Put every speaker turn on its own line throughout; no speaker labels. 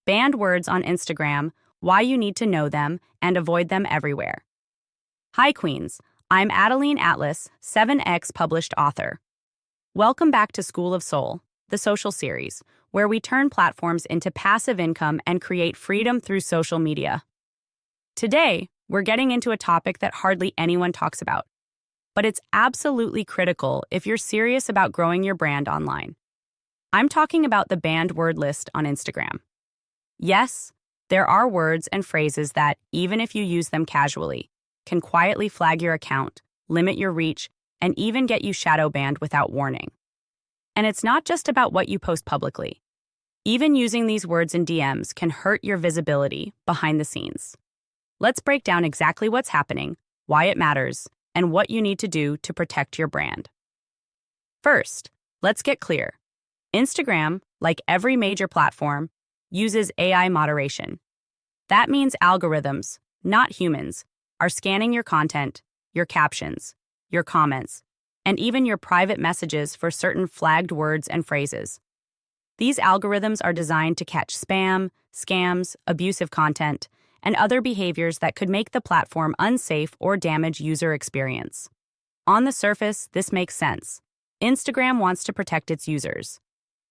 Banned words on Instagram, why you need to know them and avoid them everywhere. Hi, Queens. I'm Adeline Atlas, 7X published author. Welcome back to School of Soul, the social series, where we turn platforms into passive income and create freedom through social media. Today, we're getting into a topic that hardly anyone talks about, but it's absolutely critical if you're serious about growing your brand online. I'm talking about the banned word list on Instagram. Yes, there are words and phrases that, even if you use them casually, can quietly flag your account, limit your reach, and even get you shadow banned without warning. And it's not just about what you post publicly. Even using these words in DMs can hurt your visibility behind the scenes. Let's break down exactly what's happening, why it matters, and what you need to do to protect your brand. First, let's get clear. Instagram, like every major platform, uses AI moderation. That means algorithms, not humans, are scanning your content, your captions, your comments, and even your private messages for certain flagged words and phrases. These algorithms are designed to catch spam, scams, abusive content, and other behaviors that could make the platform unsafe or damage user experience. On the surface, this makes sense. Instagram wants to protect its users.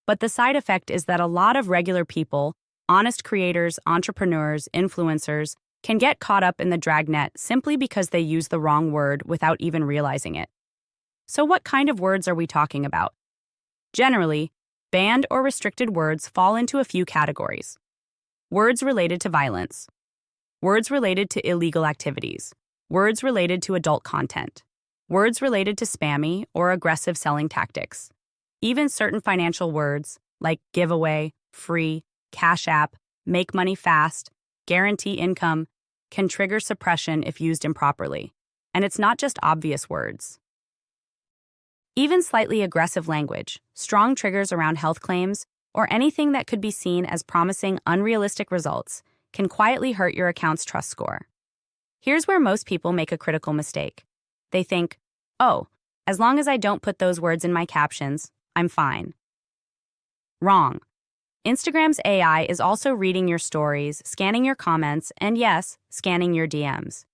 But the side effect is that a lot of regular people, honest creators, entrepreneurs, influencers, can get caught up in the dragnet simply because they use the wrong word without even realizing it. So what kind of words are we talking about? Generally, banned or restricted words fall into a few categories. Words related to violence. Words related to illegal activities. Words related to adult content. Words related to spammy or aggressive selling tactics. Even certain financial words like giveaway, free, cash app, make money fast, guarantee income can trigger suppression if used improperly. And it's not just obvious words. Even slightly aggressive language, strong triggers around health claims, or anything that could be seen as promising unrealistic results can quietly hurt your account's trust score. Here's where most people make a critical mistake. They think, oh, as long as I don't put those words in my captions, I'm fine. Wrong. Instagram's AI is also reading your stories, scanning your comments, and yes, scanning your DMs.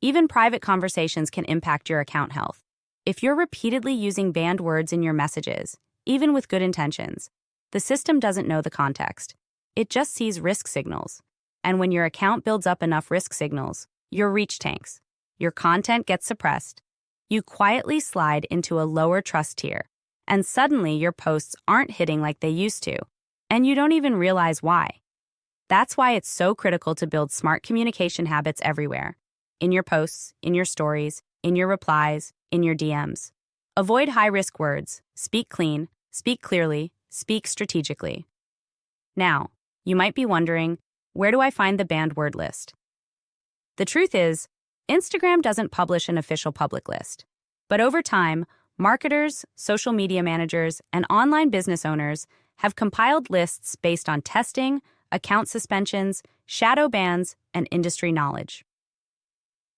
Even private conversations can impact your account health. If you're repeatedly using banned words in your messages, even with good intentions, the system doesn't know the context. It just sees risk signals. And when your account builds up enough risk signals, your reach tanks, your content gets suppressed, you quietly slide into a lower trust tier, and suddenly your posts aren't hitting like they used to, and you don't even realize why. That's why it's so critical to build smart communication habits everywhere. In your posts, in your stories, in your replies, in your DMs. Avoid high-risk words, speak clean, speak clearly, speak strategically. Now, you might be wondering, where do I find the banned word list? The truth is, Instagram doesn't publish an official public list. But over time, marketers, social media managers, and online business owners have compiled lists based on testing, account suspensions, shadow bans, and industry knowledge.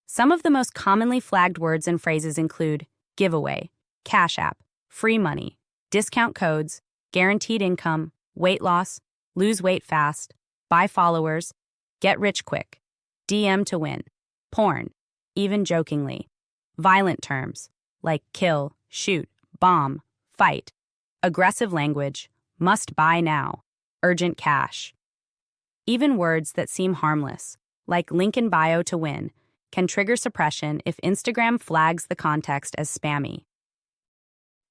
Some of the most commonly flagged words and phrases include giveaway, cash app, free money, discount codes, guaranteed income, weight loss, lose weight fast, buy followers, get rich quick, DM to win, porn, even jokingly, violent terms like kill, shoot, bomb, fight, aggressive language, must buy now, urgent cash. Even words that seem harmless, like link in bio to win, can trigger suppression if Instagram flags the context as spammy.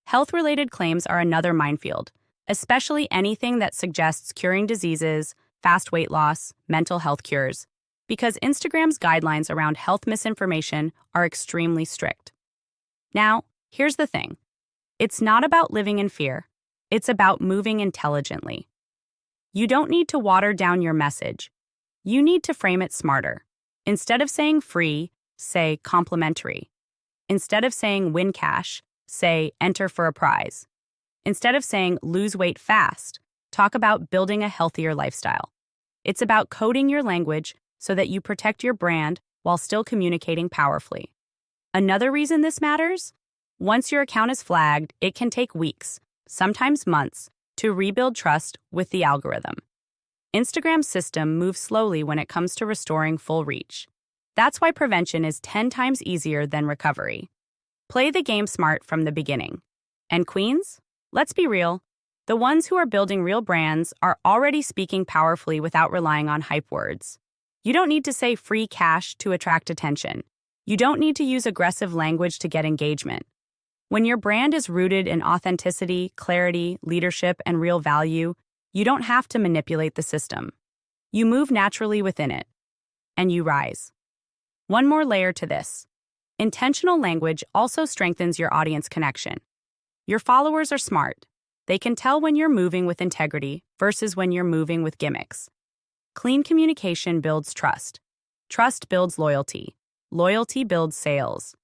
Health-related claims are another minefield, especially anything that suggests curing diseases, fast weight loss, mental health cures, because Instagram's guidelines around health misinformation are extremely strict. Now, here's the thing. It's not about living in fear. It's about moving intelligently. You don't need to water down your message. You need to frame it smarter. Instead of saying free, say complimentary. Instead of saying win cash, say enter for a prize. Instead of saying lose weight fast, talk about building a healthier lifestyle. It's about coding your language so that you protect your brand while still communicating powerfully. Another reason this matters? Once your account is flagged, it can take weeks, sometimes months, to rebuild trust with the algorithm. Instagram's system moves slowly when it comes to restoring full reach. That's why prevention is 10 times easier than recovery. Play the game smart from the beginning. And queens? Let's be real. The ones who are building real brands are already speaking powerfully without relying on hype words. You don't need to say free cash to attract attention. You don't need to use aggressive language to get engagement. When your brand is rooted in authenticity, clarity, leadership, and real value, you don't have to manipulate the system. You move naturally within it, and you rise. One more layer to this. Intentional language also strengthens your audience connection. Your followers are smart. They can tell when you're moving with integrity versus when you're moving with gimmicks. Clean communication builds trust. Trust builds loyalty. Loyalty builds sales.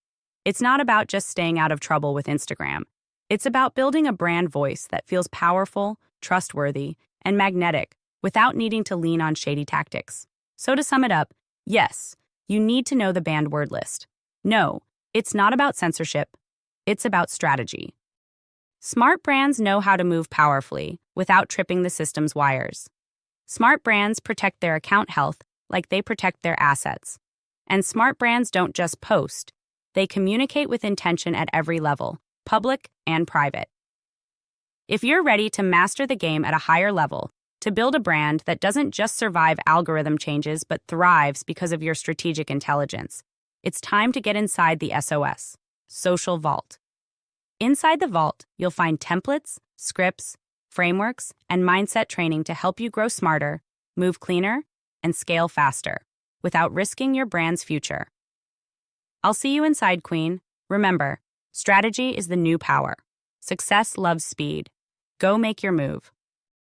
It's not about just staying out of trouble with Instagram. It's about building a brand voice that feels powerful, trustworthy, and magnetic without needing to lean on shady tactics. So to sum it up, yes, you need to know the banned word list. No, it's not about censorship. It's about strategy. Smart brands know how to move powerfully without tripping the system's wires. Smart brands protect their account health like they protect their assets. And smart brands don't just post. They communicate with intention at every level, public and private. If you're ready to master the game at a higher level, to build a brand that doesn't just survive algorithm changes but thrives because of your strategic intelligence, it's time to get inside the SOS, Social Vault. Inside the vault, you'll find templates, scripts, frameworks, and mindset training to help you grow smarter, move cleaner, and scale faster without risking your brand's future. I'll see you inside, Queen. Remember, strategy is the new power. Success loves speed. Go make your move.